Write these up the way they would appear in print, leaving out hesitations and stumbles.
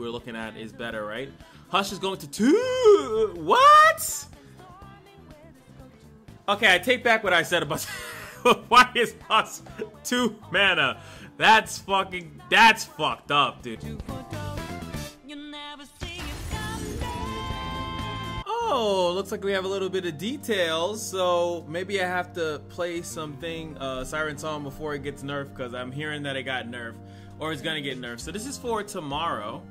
we're looking at is better, right? Hush is going to 2. What? Okay, I take back what I said about why is Hush 2 mana? That's fucked up, dude. Oh, looks like we have a little bit of details, so maybe I have to play something, Siren Song, before it gets nerfed, because I'm hearing that it got nerfed, or it's gonna get nerfed. So this is for tomorrow,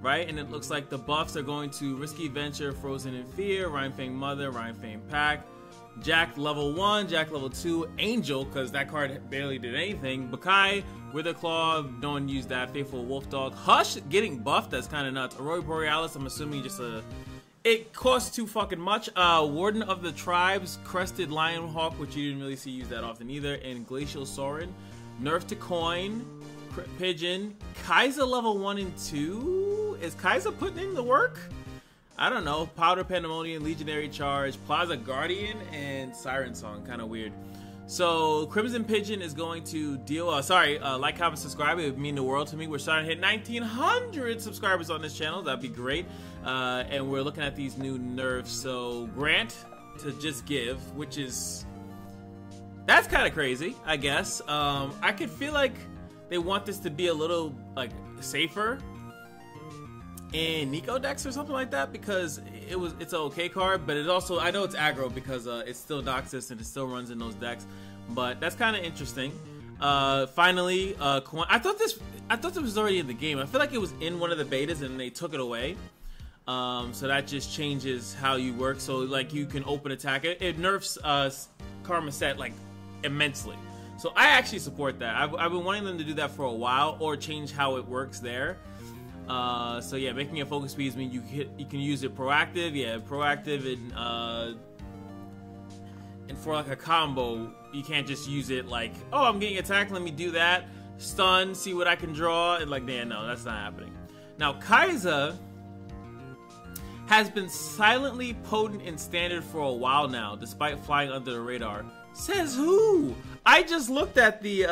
right? And it looks like the buffs are going to Risky Venture, Frozen in Fear, Rhinefang Mother, Rhinefang Pack, Jack level 1, Jack level 2, Angel, because that card barely did anything, Bakai, Witherclaw, no one used that, Faithful Wolf Dog, Hush getting buffed, that's kind of nuts, Aurora Borealis, I'm assuming just a... It costs too fucking much. Warden of the Tribes, Crested Lionhawk, which you didn't really see used that often either, and Glacial Sorin. Nerf to Coin, Pigeon, Kaiser level 1 and 2. Is Kaiser putting in the work? I don't know. Powder Pandemonium, Legionary Charge, Plaza Guardian, and Siren Song. Kind of weird. So Crimson Pigeon is going to deal. Like, comment, subscribe. It would mean the world to me. We're starting to hit 1,900 subscribers on this channel. That'd be great. And we're looking at these new nerfs. So Grant to just give, which is that's kind of crazy, I guess. I could feel like they want this to be a little like safer in Nico decks or something like that, because it's an okay card, but it also, I know it's aggro because it's still Noxus and it still runs in those decks, but that's kind of interesting. Finally, I thought this was already in the game. I feel like it was in one of the betas and they took it away. So that just changes how you work. So like you can open attack. It nerfs Karma Set like immensely. So I actually support that. I've been wanting them to do that for a while, or change how it works there. So yeah, making it focus speeds mean you can use it proactive. Yeah, proactive and for like a combo, you can't just use it like, oh, I'm getting attacked, let me do that. Stun, see what I can draw, and like, yeah, no, that's not happening. Now, Kaiser has been silently potent in standard for a while now, despite flying under the radar. Says who? I just looked at the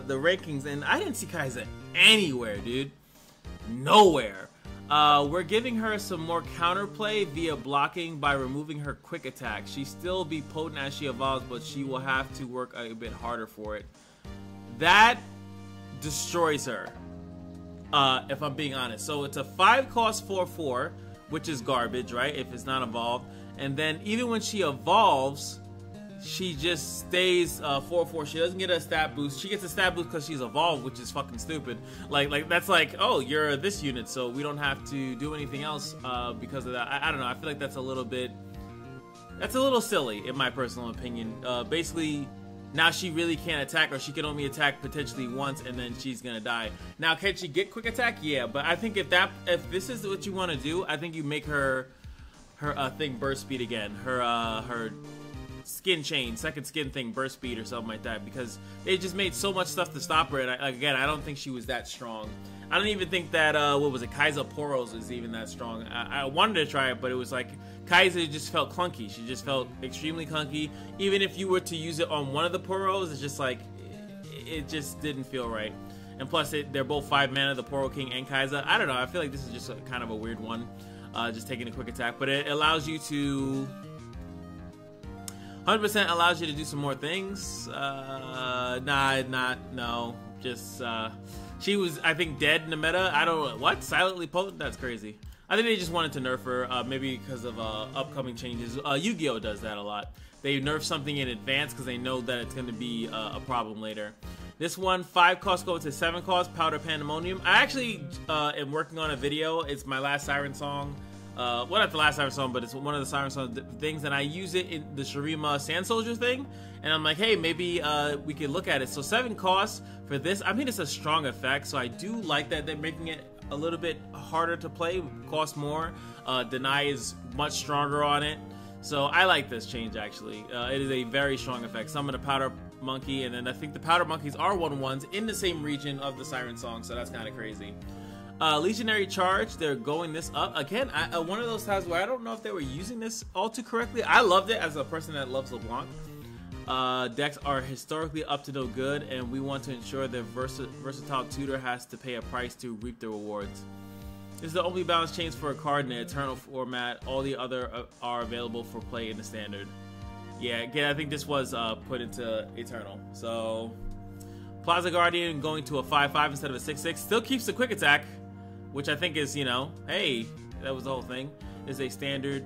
rankings and I didn't see Kaiser anywhere, dude. Nowhere. We're giving her some more counterplay via blocking by removing her quick attack. She still be potent as she evolves, but she will have to work a bit harder for it. That destroys her, if I'm being honest. So it's a 5-cost 4/4, which is garbage, right? If it's not evolved. And then even when she evolves, she just stays 4/4. She doesn't get a stat boost. She gets a stat boost because she's evolved, which is fucking stupid. Like that's like, oh, you're this unit, so we don't have to do anything else because of that. I don't know. I feel like that's a little silly in my personal opinion. Basically, now she really can't attack, or she can only attack potentially once, and then she's gonna die. Now, can she get quick attack? Yeah, but I think if this is what you want to do, I think you make her thing burst speed again. Her skin chain, second skin thing, burst speed or something like that, because they just made so much stuff to stop her, and again, I don't think she was that strong. I don't even think that, what was it, Kaiser Poros is even that strong. I wanted to try it, but it was like, Kaiser just felt clunky. She just felt extremely clunky. Even if you were to use it on one of the Poros, it's just like, it just didn't feel right. And plus, they're both 5 mana, the Poro King and Kaiser. I don't know, I feel like this is just kind of a weird one, just taking a quick attack, but it allows you to... 100% allows you to do some more things. No. Just, she was, I think, dead in the meta. I don't know. What? Silently potent? That's crazy. I think they just wanted to nerf her, maybe because of upcoming changes. Yu-Gi-Oh! Does that a lot. They nerf something in advance because they know that it's going to be a problem later. This one, 5 cost go to 7 cost, Powder Pandemonium. I actually am working on a video. It's my last Siren Song. Well, not the last Siren Song, but it's one of the Siren Song things, and I use it in the Shurima Sand Soldier thing, and I'm like, hey, maybe we could look at it. So 7 costs for this. I mean, it's a strong effect, so I do like that they're making it a little bit harder to play, cost more. Deny is much stronger on it, so I like this change, actually. It is a very strong effect. Summon the Powder Monkey, and then I think the Powder Monkeys are 1/1s in the same region of the Siren Song, so that's kind of crazy. Legionary Charge, they're going this up. Again, one of those times where I don't know if they were using this all too correctly. I loved it as a person that loves LeBlanc. Decks are historically up to no good, and we want to ensure their versatile tutor has to pay a price to reap the rewards. This is the only balance change for a card in the Eternal format. All the other are available for play in the Standard. Yeah, again, I think this was put into Eternal. So, Plaza Guardian going to a 5/5 instead of a 6/6. Still keeps the quick attack, which I think is, you know, hey, that was the whole thing. Is a standard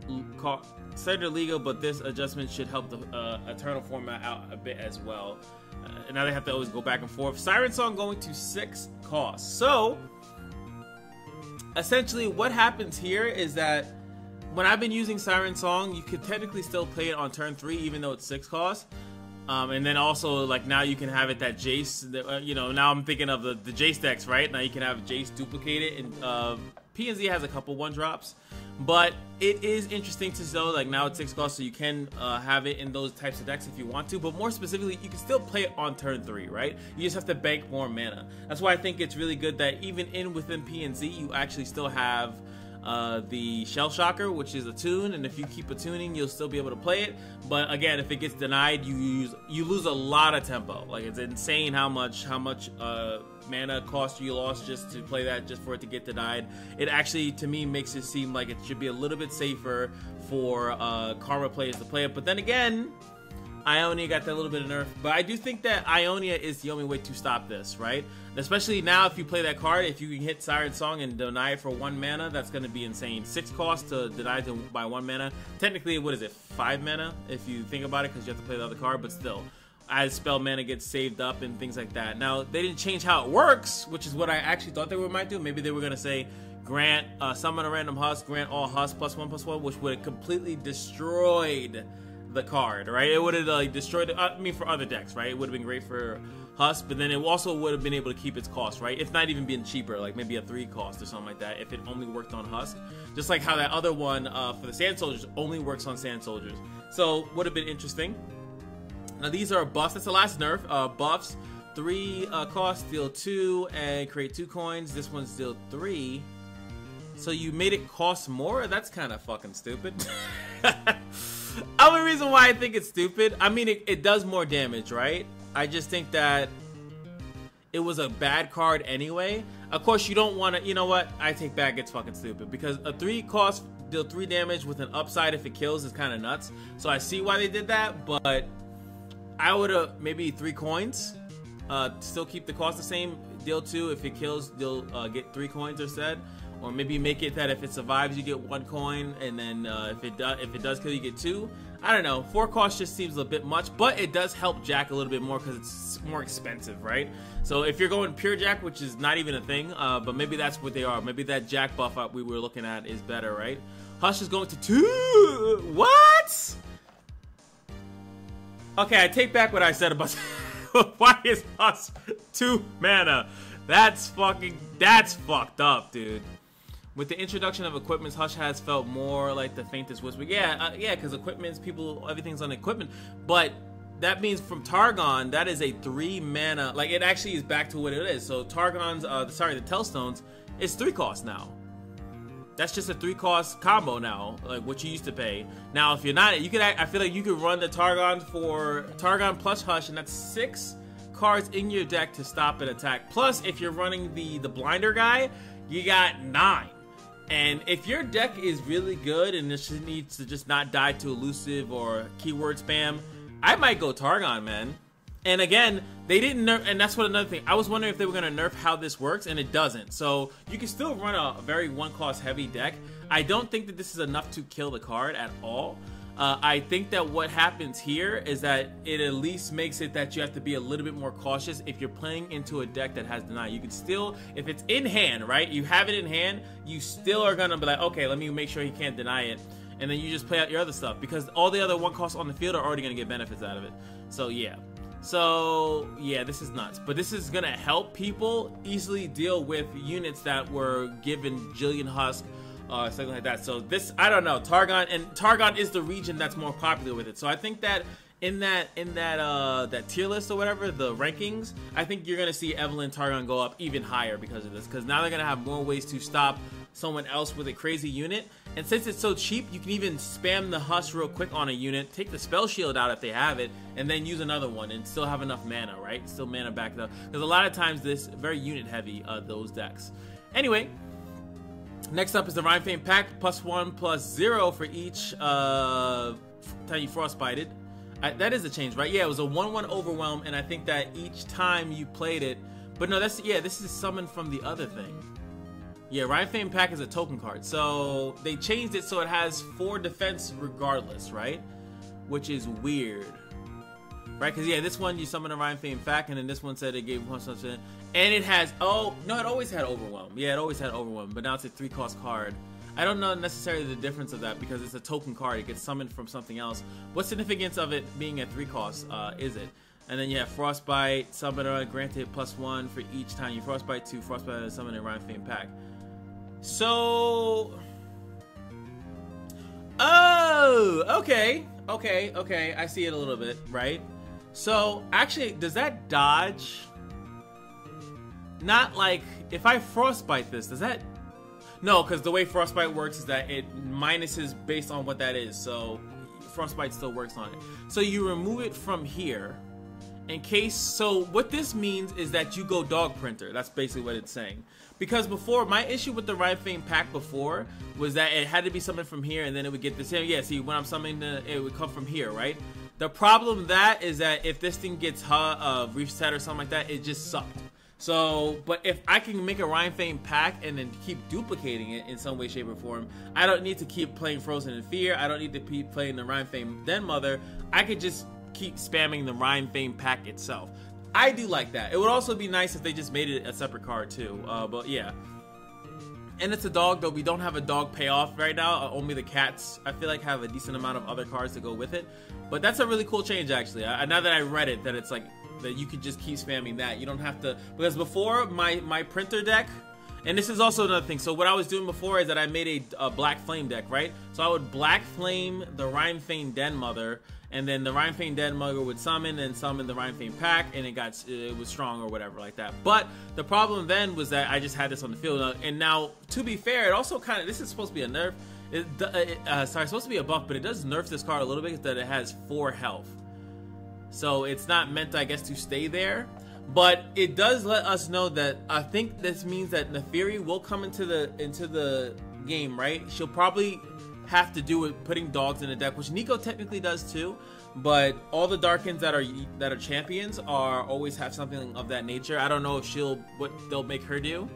legal, but this adjustment should help the Eternal format out a bit as well. And now they have to always go back and forth. Siren Song going to 6 cost. So, essentially, what happens here is that when I've been using Siren Song, you could technically still play it on turn 3, even though it's 6 cost. And then also, like, now you can have it that Jace, you know, now I'm thinking of the Jace decks, right? Now you can have Jace duplicate it, and PNZ has a couple 1-drops. But it is interesting to know, like, now it's 6 cost, so you can have it in those types of decks if you want to. But more specifically, you can still play it on turn 3, right? You just have to bank more mana. That's why I think it's really good that even within PNZ, you actually still have the Shell Shocker, which is a tune, and if you keep attuning, you'll still be able to play it. But again, if it gets denied, you lose a lot of tempo. Like, it's insane how much mana cost you lost just to play that, just for it to get denied. It actually, to me, makes it seem like it should be a little bit safer for Karma players to play it. But then again, Ionia got that little bit of nerf, but I do think that Ionia is the only way to stop this, right? Especially now, if you play that card, if you can hit Siren Song and deny it for 1 mana, that's going to be insane. 6 cost to deny it by 1 mana. Technically, what is it, 5 mana, if you think about it, because you have to play the other card, but still. As spell mana gets saved up and things like that. Now, they didn't change how it works, which is what I actually thought they might do. Maybe they were going to say, grant, summon a random husk, grant all husks +1/+1, which would have completely destroyed the card, right? It would have like destroyed it. I mean, for other decks, right? It would have been great for Husk, but then it also would have been able to keep its cost, right? If not even being cheaper, like maybe a 3 cost or something like that, if it only worked on Husk. Just like how that other one for the Sand Soldiers only works on Sand Soldiers. So, would have been interesting. Now, these are buffs. That's the last nerf. Buffs. 3 cost, deal 2, and create 2 coins. This one's deal 3. So, you made it cost more? That's kind of fucking stupid. Only reason why I think it's stupid, I mean, it does more damage, right? I just think that it was a bad card anyway. Of course, you don't want to, you know what? I take back, it's fucking stupid. Because a 3 cost, deal 3 damage with an upside if it kills is kind of nuts. So I see why they did that, but I would have maybe 3 coins. Still keep the cost the same. Deal 2, if it kills, you'll get 3 coins instead. Or maybe make it that if it survives, you get 1 coin, and then if it does kill, you get 2. I don't know. 4 cost just seems a bit much, but it does help Jack a little bit more because it's more expensive, right? So if you're going pure Jack, which is not even a thing, but maybe that's what they are. Maybe that Jack buff we were looking at is better, right? Hush is going to 2. What? Okay, I take back what I said about. Why is Hush 2 mana? That's fucked up, dude. With the introduction of equipments, Hush has felt more like the faintest whisper. Yeah, because equipments, everything's on equipment. But that means from Targon, that is a 3 mana. Like, it actually is back to what it is. So Targon's, the Tellstones, is 3 cost now. That's just a 3 cost combo now, like what you used to pay. Now, if you're not, I feel like you could run the Targon for Targon plus Hush, and that's 6 cards in your deck to stop an attack. Plus, if you're running the blinder guy, you got 9. And if your deck is really good and this needs to just not die to elusive or keyword spam, I might go Targon, man. And again, they didn't nerf, and that's what another thing. I was wondering if they were going to nerf how this works, and it doesn't. So you can still run a very 1-cost heavy deck. I don't think that this is enough to kill the card at all. I think that what happens here is that it at least makes it that you have to be a little bit more cautious if you're playing into a deck that has deny. You can still, if it's in hand, right? You have it in hand, you still are going to be like, okay, let me make sure he can't deny it. And then you just play out your other stuff because all the other 1 costs on the field are already going to get benefits out of it. So, yeah. So, yeah, this is nuts. But this is going to help people easily deal with units that were given Jillian Husk, something like that. So this, I don't know, Targon is the region that's more popular with it. So I think that in that tier list or whatever, the rankings, I think you're gonna see Evelyn Targon go up even higher because of this. Because now they're gonna have more ways to stop someone else with a crazy unit. And since it's so cheap, you can even spam the Hush real quick on a unit, take the spell shield out if they have it, and then use another one and still have enough mana, right? Still mana back up. Because a lot of times this very unit heavy, those decks. Anyway. Next up is the Rhinefame pack, +1/+0 for each time you frostbited. That is a change, right? Yeah, it was a 1/1 overwhelm, and I think that each time you played it, but no, this is summoned from the other thing. Yeah, Rhinefame pack is a token card, so they changed it so it has 4 defense regardless, right? Which is weird, right? Because yeah, this one you summon a Rhinefame pack, and then this one said it gave 1 something, and it has, oh no, it always had overwhelm. Yeah, it always had overwhelm, but now it's a 3-cost card. I don't know necessarily the difference of that because it's a token card. It gets summoned from something else. What significance of it being a 3-cost is it? And then you have Frostbite, Summoner, granted +1 for each time you Frostbite, 2 Frostbite, summon a Rhinefame pack. So, oh, okay, I see it a little bit, right? So, actually, does that dodge? Not like, if I Frostbite this, does that? No, because the way Frostbite works is that it minuses based on what that is, so Frostbite still works on it. So you remove it from here, in case, so what this means is that you go Dog Printer. That's basically what it's saying. Because before, my issue with the Rhinefame pack before was that it had to be summoned from here and then it would get the same. Yeah, see, when I'm summoning it would come from here, right? The problem with that is that if this thing gets reset or something like that, it just sucked. So, but if I can make a Rhinefame pack and then keep duplicating it in some way, shape, or form, I don't need to keep playing Frozen in Fear. I don't need to keep playing the Rhinefame Den Mother. I could just keep spamming the Rhinefame pack itself. I do like that. It would also be nice if they just made it a separate card too. But yeah. And it's a dog, though we don't have a dog payoff right now. Only the cats, I feel like, have a decent amount of other cards to go with it. But that's a really cool change, actually. Now that I read it, that it's like, that you could just keep spamming that. You don't have to, because before, my printer deck, and this is also another thing. So what I was doing before is that I made a Black Flame deck, right? So I would Black Flame the Rhinefame Den Mother, and then the Rhinefame Den Mother would summon and summon the Rhinefame pack, and it was strong or whatever like that. But the problem then was that I just had this on the field, and now to be fair, it also kind of, this is supposed to be a nerf. It's supposed to be a buff, but it does nerf this card a little bit that it has 4 health. So it's not meant, I guess, to stay there. But it does let us know that I think this means that Neferi will come into the game, right? She'll probably have to do with putting dogs in the deck, which Nico technically does too. But all the Darkins that are champions always have something of that nature. I don't know if what they'll make her do,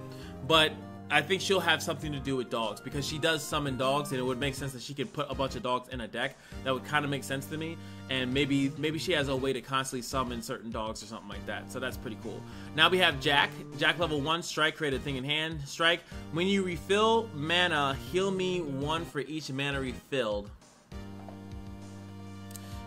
but I think she'll have something to do with dogs because she does summon dogs, and it would make sense that she could put a bunch of dogs in a deck. That would kind of make sense to me, and maybe she has a way to constantly summon certain dogs or something like that. So that's pretty cool. Now we have Jack. Jack level 1, Strike, create a thing in hand. Strike, when you refill mana, heal me 1 for each mana refilled.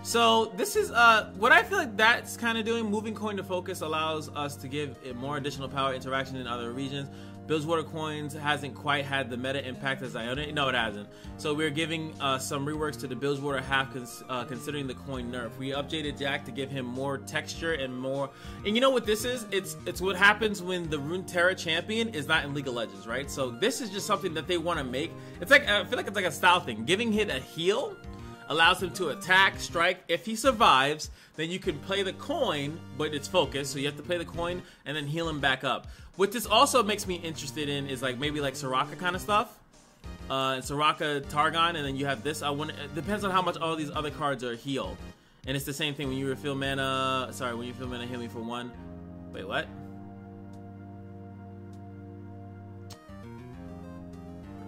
So this is what I feel like that's kind of doing. Moving coin to focus allows us to give it more additional power interaction in other regions. Bilgewater coins hasn't quite had the meta impact as Iona. No, it hasn't. So we're giving some reworks to the Bilgewater half considering the coin nerf. We updated Jack to give him more texture and more. And you know what this is? It's what happens when the Runeterra champion is not in League of Legends, right? So this is just something that they want to make. It's like, I feel like it's like a style thing. Giving him a heal allows him to attack, strike. If he survives, then you can play the coin, but it's focused, so you have to play the coin and then heal him back up. What this also makes me interested in is like maybe like Soraka kind of stuff. Soraka, Targon, and then you have this. It depends on how much all these other cards are healed. And it's the same thing when you refill mana. Sorry, when you refill mana, heal me for 1. Wait, what?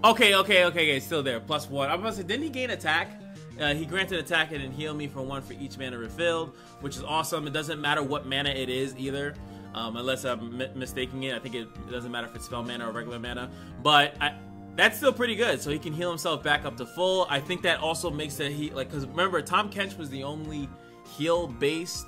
Okay, still there. +1. I'm about to say, didn't he gain attack? He granted attack and then heal me for 1 for each mana refilled, which is awesome. It doesn't matter what mana it is either, unless I'm mistaking it. I think it doesn't matter if it's spell mana or regular mana, but that's still pretty good. So he can heal himself back up to full. I think that also makes that because remember, Tom Kench was the only heal-based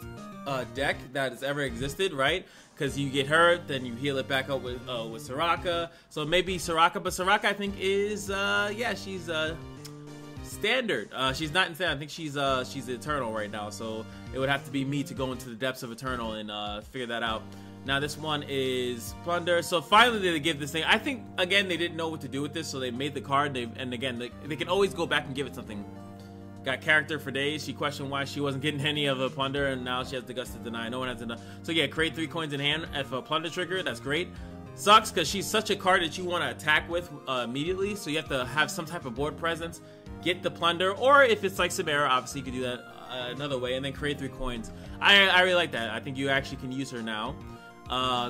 deck that has ever existed, right? Because you get hurt, then you heal it back up with Soraka. So maybe Soraka, but Soraka I think is she's standard. She's not insane. I think she's Eternal right now, so it would have to be me to go into the depths of Eternal and figure that out. Now this one is Plunder. So finally they give this thing. I think again they didn't know what to do with this, so they made the card. And again they can always go back and give it something. Got character for days. She questioned why she wasn't getting any of a Plunder, and now she has the guts to deny. No one has enough. So yeah, create 3 coins in hand. If a Plunder trigger, that's great. Sucks because she's such a card that you want to attack with immediately, so you have to have some type of board presence, get the plunder, or if it's like Samara, obviously you could do that another way, and then create 3 coins. I really like that. I think you actually can use her now.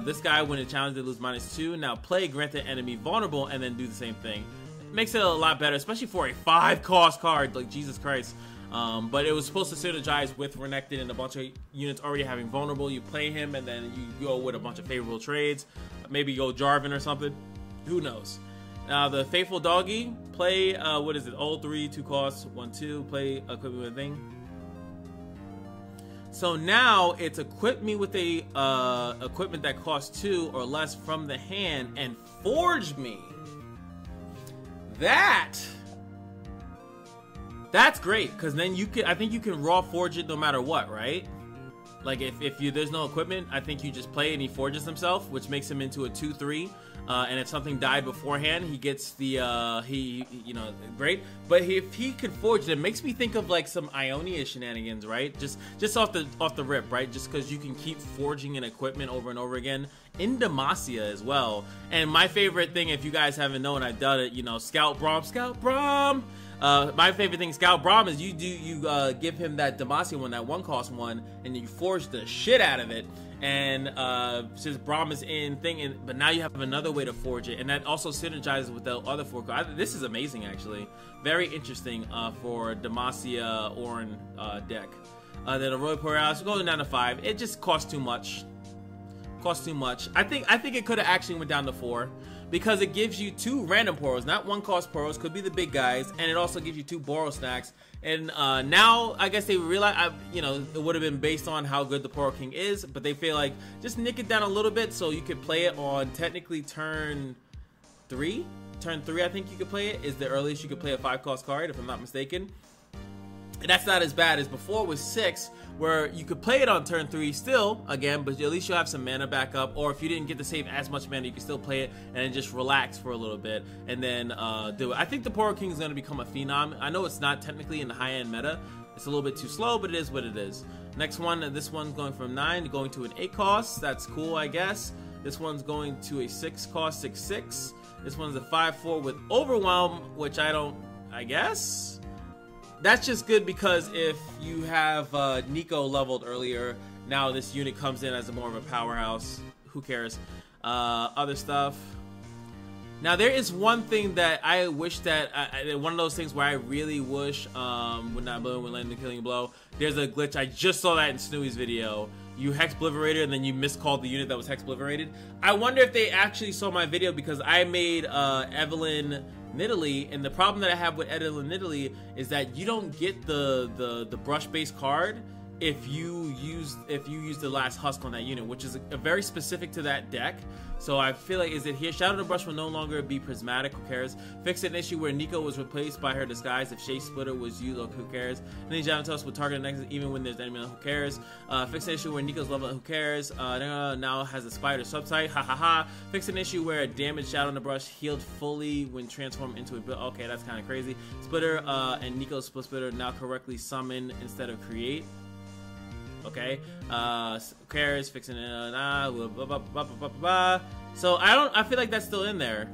This guy, when it challenged, they lose -2. Now play, grant the enemy vulnerable, and then do the same thing. Makes it a lot better, especially for a 5-cost card, like Jesus Christ. But it was supposed to synergize with Renekton and a bunch of units already having vulnerable. You play him, and then you go with a bunch of favorable trades. Maybe go Jarvan or something. Who knows? Now, the Faithful Doggy, play, what is it? All 3, 2 costs, 1, 2. Play, equip me with a thing. So now, it's equip me with a equipment that costs 2 or less from the hand and forge me. That's great, because then you can, I think you can raw forge it no matter what, right? Like if there's no equipment, I think you just play and he forges himself, which makes him into a 2/3. And if something died beforehand, he gets the you know, great. But if he could forge it, makes me think of like some Ionia shenanigans, right? Just off the rip, right? Just because you can keep forging an equipment over and over again in Demacia as well. And my favorite thing, if you guys haven't known, I've done it, you know, Scout Braum. My favorite thing, Scout Braum, is you give him that Demacia one, that 1-cost one, and you forge the shit out of it. And since Braum is in thing, but now you have another way to forge it, and that also synergizes with the other 4 cards. This is amazing, actually. Very interesting for Demacia Ornn deck. Then a Royal Borealis going down to 5. It just costs too much. I think it could have actually went down to 4. Because it gives you 2 random Poros, not 1-cost Poros, could be the big guys, and it also gives you 2 Boro stacks. And now, I guess they realize, you know, it would have been based on how good the Poro King is, but they feel like just nick it down a little bit so you could play it on technically turn 3. Turn 3, I think you could play it, is the earliest you could play a 5-cost card, if I'm not mistaken. And that's not as bad as before with 6, where you could play it on turn 3 still, again, but at least you'll have some mana back up, or if you didn't get to save as much mana, you can still play it and then just relax for a little bit, and then do it. I think the Poro King is going to become a phenom. I know it's not technically in the high-end meta. It's a little bit too slow, but it is what it is. Next one, this one's going from 9 going to an 8 cost. That's cool, I guess. This one's going to a 6 cost, 6/6. This one's a 5/4 with Overwhelm, which I guess? That's just good because if you have Nico leveled earlier, now this unit comes in as more of a powerhouse. Who cares? Other stuff. Now there is one thing that I wish that one of those things where I really wish would not blow when landing the killing blow. There's a glitch. I just saw that in Snooey's video. You hex Bliverator and then you miscalled the unit that was hex Bliverated. I wonder if they actually saw my video because I made Evelyn Nidalee, and the problem that I have with Evelyn Nidalee is that you don't get the brush-based card if you use the last husk on that unit, which is a very specific to that deck. So I feel like, is it here? Shadow the Brush will no longer be prismatic. Who cares? Fix an issue where Nico was replaced by her disguise. If Shade Splitter was used, who cares? Ninja Avatos will target the next even when there's enemy. Who cares? Fix an issue where Nico's level. Who cares? Now has a spider subtype. Ha ha ha. Fix an issue where a damaged Shadow in the Brush healed fully when transformed into a build. Okay, that's kind of crazy. Splitter and Nico's Split Splitter now correctly summon instead of create. Okay, who cares? Fixing it. Blah, blah, blah, blah, blah, blah. So I feel like that's still in there.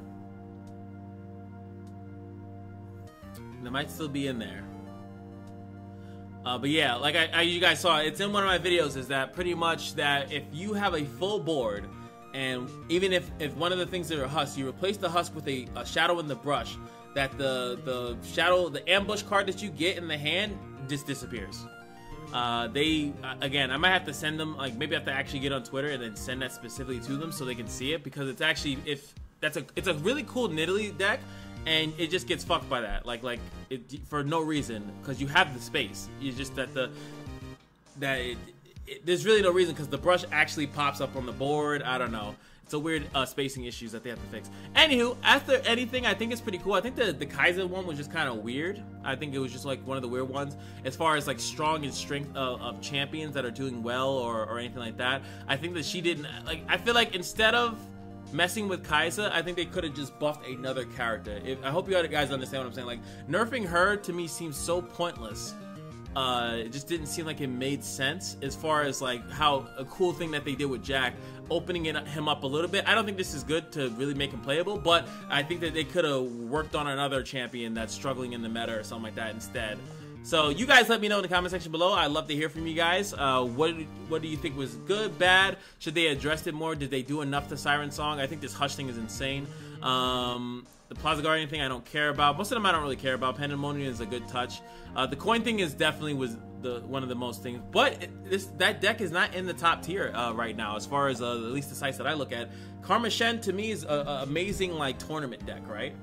That might still be in there. But yeah, like you guys saw, it's in one of my videos. Is that pretty much that if you have a full board, and even if one of the things that are husk, you replace the husk with a shadow in the brush, that the shadow, the ambush card that you get in the hand just disappears. Again, I might have to send them, like maybe I have to actually get on Twitter and then send that specifically to them so they can see it, because it's actually, it's a really cool Nidalee deck, and it just gets fucked by that, for no reason, because you have the space. It's just that there's really no reason, because the brush actually pops up on the board. I don't know. It's a weird spacing issues that they have to fix. Anywho, after anything, I think it's pretty cool. I think the Kaiser one was just kind of weird. I think it was just like one of the weird ones as far as like strong and strength of champions that are doing well or anything like that. I think that she didn't, like, I feel like instead of messing with Kaiser, I think they could have just buffed another character. I hope you guys understand what I'm saying. Like, nerfing her to me seems so pointless it just didn't seem like it made sense as far as like how a cool thing that they did with Jack, opening him up a little bit. I don't think this is good to really make him playable, but I think that they could have worked on another champion that's struggling in the meta or something like that instead. So you guys let me know in the comment section below. I'd love to hear from you guys. What do you think was good, bad? Should they address it more? Did they do enough to Siren Song? I think this Hush thing is insane. The Plaza Guardian thing I don't care about. Most of them I don't really care about. Pandemonium is a good touch. The coin thing is definitely one of the most things. But that deck is not in the top tier right now as far as at least the sites that I look at. Karma Shen to me is an amazing like tournament deck, right?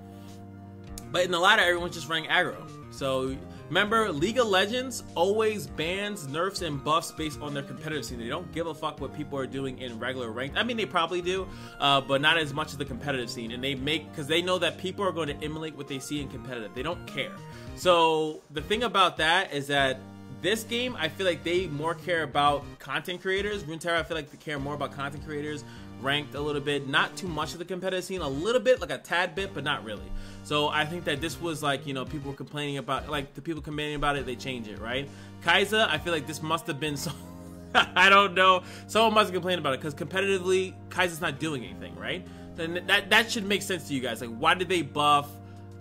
But in the ladder, everyone's just running aggro. So remember, League of Legends always bans nerfs and buffs based on their competitive scene. They don't give a fuck what people are doing in regular ranked. I mean, they probably do, but not as much as the competitive scene. And they because they know that people are going to emulate what they see in competitive. They don't care. So the thing about that is that this game, I feel like they more care about content creators. Runeterra, I feel like they care more about content creators, ranked a little bit, not too much of the competitive scene, a little bit, like a tad bit, but not really. So I think that this was like, you know, people were complaining about, like the people complaining about it, they change it, right? Kai'Sa, I feel like this must have been so, I don't know, someone must have complained about it, because competitively, Kai'Sa's not doing anything, right? Then that should make sense to you guys. Like, why did they buff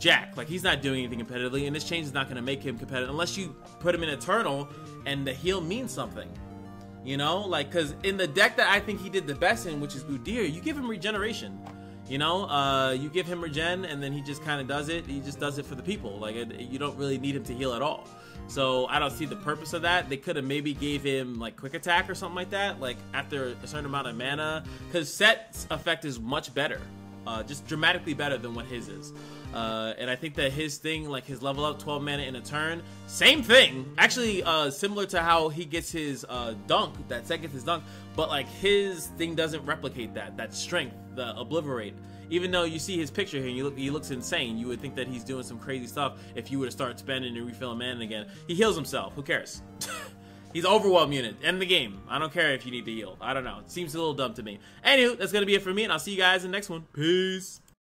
Jack? Like, he's not doing anything competitively, and this change is not going to make him competitive unless you put him in Eternal and the heal means something. You know, like, because in the deck that I think he did the best in, which is Udyr, you give him regeneration. You know, you give him regen, and then he just kind of does it. He just does it for the people. Like, you don't really need him to heal at all. So I don't see the purpose of that. They could have maybe gave him like quick attack or something like that, like after a certain amount of mana, because Set's effect is much better, just dramatically better than what his is. And I think that his thing, like his level up 12 mana in a turn, same thing. Actually, similar to how he gets his dunk, that Set gets his dunk, but like his thing doesn't replicate that strength, the Obliterate. Even though you see his picture here and he looks insane, you would think that he's doing some crazy stuff if you were to start spending and refilling mana again. He heals himself. Who cares? He's overwhelm unit. End the game. I don't care if you need to heal. I don't know. It seems a little dumb to me. Anywho, that's going to be it for me, and I'll see you guys in the next one. Peace.